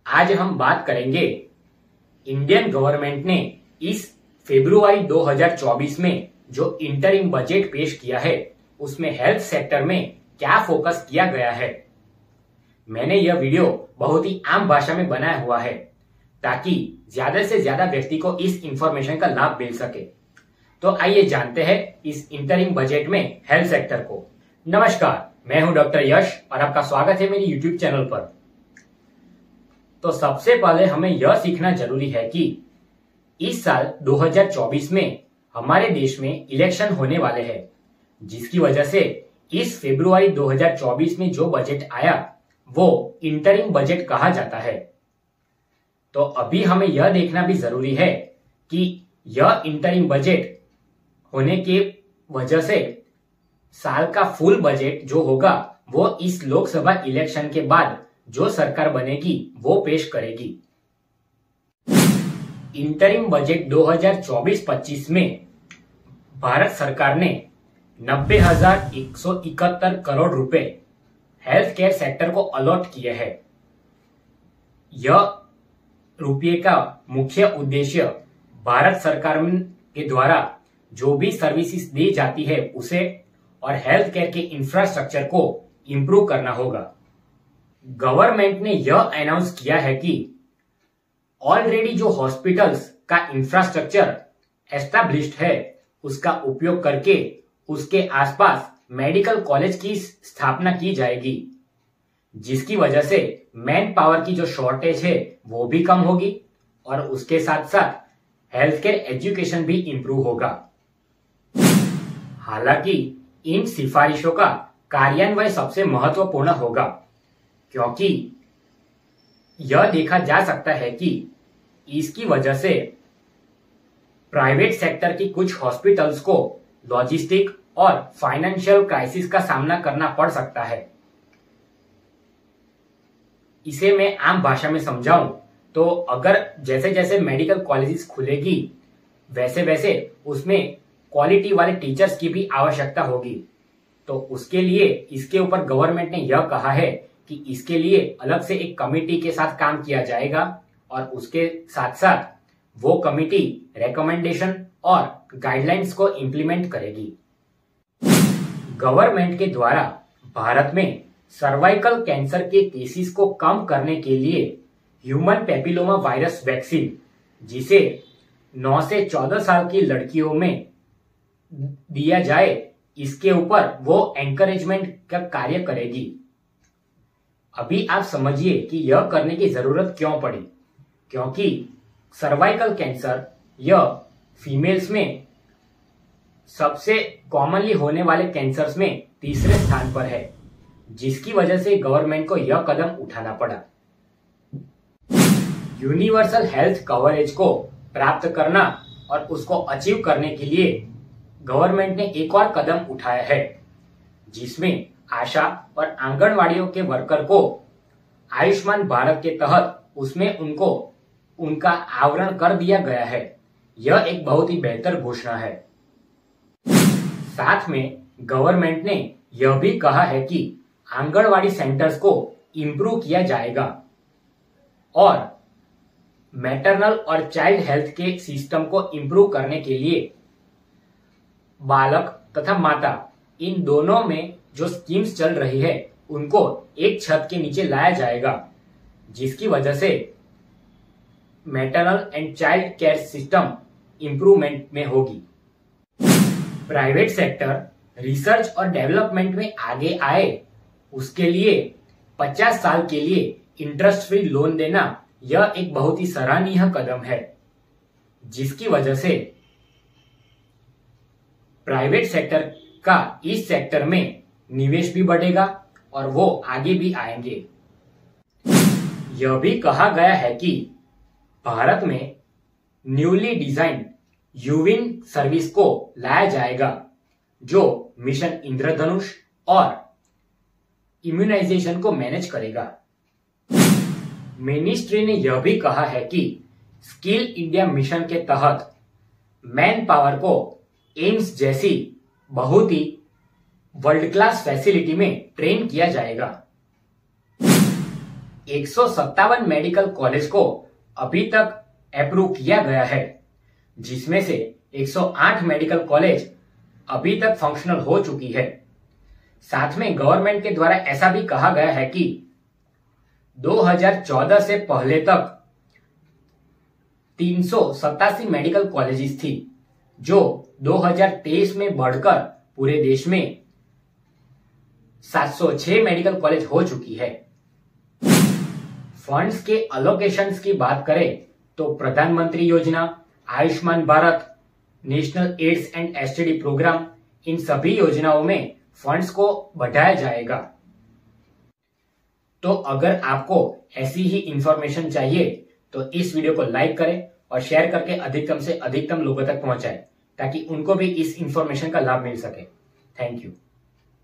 आज हम बात करेंगे इंडियन गवर्नमेंट ने इस फरवरी 2024 में जो इंटरिम बजट पेश किया है उसमें हेल्थ सेक्टर में क्या फोकस किया गया है। मैंने यह वीडियो बहुत ही आम भाषा में बनाया हुआ है ताकि ज्यादा से ज्यादा व्यक्ति को इस इंफॉर्मेशन का लाभ मिल सके। तो आइए जानते हैं इस इंटरिम बजट में हेल्थ सेक्टर को। नमस्कार, मैं हूं डॉक्टर यश और आपका स्वागत है मेरी यूट्यूब चैनल पर। तो सबसे पहले हमें यह सीखना जरूरी है कि इस साल 2024 में हमारे देश में इलेक्शन होने वाले हैं, जिसकी वजह से इस फरवरी 2024 में जो बजट आया वो इंटरिम बजट कहा जाता है। तो अभी हमें यह देखना भी जरूरी है कि यह इंटरिम बजट होने के वजह से साल का फुल बजट जो होगा वो इस लोकसभा इलेक्शन के बाद जो सरकार बनेगी वो पेश करेगी। इंटरिम बजट 2024-25 में भारत सरकार ने 90,171 करोड़ रुपए हेल्थ केयर सेक्टर को अलॉट किए हैं। यह रुपये का मुख्य उद्देश्य भारत सरकार के द्वारा जो भी सर्विसेज दी जाती है उसे और हेल्थ केयर के इंफ्रास्ट्रक्चर को इंप्रूव करना होगा। गवर्नमेंट ने यह अनाउंस किया है कि ऑलरेडी जो हॉस्पिटल्स का इंफ्रास्ट्रक्चर एस्टैब्लिश्ड है उसका उपयोग करके उसके आसपास मेडिकल कॉलेज की स्थापना की जाएगी, जिसकी वजह से मैन पावर की जो शॉर्टेज है वो भी कम होगी और उसके साथ साथ हेल्थ केयर एजुकेशन भी इंप्रूव होगा। हालांकि इन सिफारिशों का कार्यान्वयन सबसे महत्वपूर्ण होगा, क्योंकि यह देखा जा सकता है कि इसकी वजह से प्राइवेट सेक्टर की कुछ हॉस्पिटल्स को लॉजिस्टिक और फाइनेंशियल क्राइसिस का सामना करना पड़ सकता है। इसे मैं आम भाषा में समझाऊं तो अगर जैसे जैसे मेडिकल कॉलेजेस खुलेगी वैसे वैसे उसमें क्वालिटी वाले टीचर्स की भी आवश्यकता होगी। तो उसके लिए इसके ऊपर गवर्नमेंट ने यह कहा है कि इसके लिए अलग से एक कमेटी के साथ काम किया जाएगा और उसके साथ साथ वो कमेटी रिकमेंडेशन और गाइडलाइंस को इंप्लीमेंट करेगी। गवर्नमेंट के द्वारा भारत में सर्वाइकल कैंसर के केसेस को कम करने के लिए ह्यूमन पेपिलोमा वायरस वैक्सीन, जिसे 9 से 14 साल की लड़कियों में दिया जाए, इसके ऊपर वो एनकरेजमेंट का कार्य करेगी। अभी आप समझिए कि यह करने की जरूरत क्यों पड़ी, क्योंकि सर्वाइकल कैंसर यह फीमेल्स में सबसे कॉमनली होने वाले कैंसर्स में तीसरे स्थान पर है, जिसकी वजह से गवर्नमेंट को यह कदम उठाना पड़ा। यूनिवर्सल हेल्थ कवरेज को प्राप्त करना और उसको अचीव करने के लिए गवर्नमेंट ने एक और कदम उठाया है, जिसमें आशा और आंगनवाड़ियों के वर्कर को आयुष्मान भारत के तहत उसमें उनको उनका आवरण कर दिया गया है। यह एक बहुत ही बेहतर घोषणा है। साथ में गवर्नमेंट ने यह भी कहा है कि आंगनवाड़ी सेंटर्स को इंप्रूव किया जाएगा और मैटरनल और चाइल्ड हेल्थ के सिस्टम को इंप्रूव करने के लिए बालक तथा माता इन दोनों में जो स्कीम्स चल रही है उनको एक छत के नीचे लाया जाएगा, जिसकी वजह से maternal and child care system improvement में होगी। प्राइवेट सेक्टर रिसर्च और डेवलपमेंट में आगे आए, उसके लिए 50 साल के लिए इंटरेस्ट फ्री लोन देना यह एक बहुत ही सराहनीय कदम है, जिसकी वजह से प्राइवेट सेक्टर का इस सेक्टर में निवेश भी बढ़ेगा और वो आगे भी आएंगे। यह भी कहा गया है कि भारत में न्यूली डिजाइन यूविन सर्विस को लाया जाएगा, जो मिशन इंद्रधनुष और इम्यूनाइजेशन को मैनेज करेगा। मिनिस्ट्री ने यह भी कहा है कि स्किल इंडिया मिशन के तहत मैन पावर को एम्स जैसी बहुत ही वर्ल्ड क्लास फैसिलिटी में ट्रेन किया जाएगा। 157 मेडिकल कॉलेज को अभी तक अप्रूव किया गया है, जिसमें से 108 मेडिकल कॉलेज अभी तक फंक्शनल हो चुकी है। साथ में गवर्नमेंट के द्वारा ऐसा भी कहा गया है कि 2014 से पहले तक 387 मेडिकल कॉलेजेस थी, जो 2023 में बढ़कर पूरे देश में 706 मेडिकल कॉलेज हो चुकी है। फंड्स के अलोकेशंस की बात करें तो प्रधानमंत्री योजना, Ayushman Bharat, national AIDS and STD program, इन सभी योजनाओं में फंड्स को बढ़ाया जाएगा। तो अगर आपको ऐसी ही इंफॉर्मेशन चाहिए तो इस वीडियो को लाइक करें और शेयर करके अधिकतम से अधिकतम लोगों तक पहुंचाएं, ताकि उनको भी इस इंफॉर्मेशन का लाभ मिल सके। Thank you.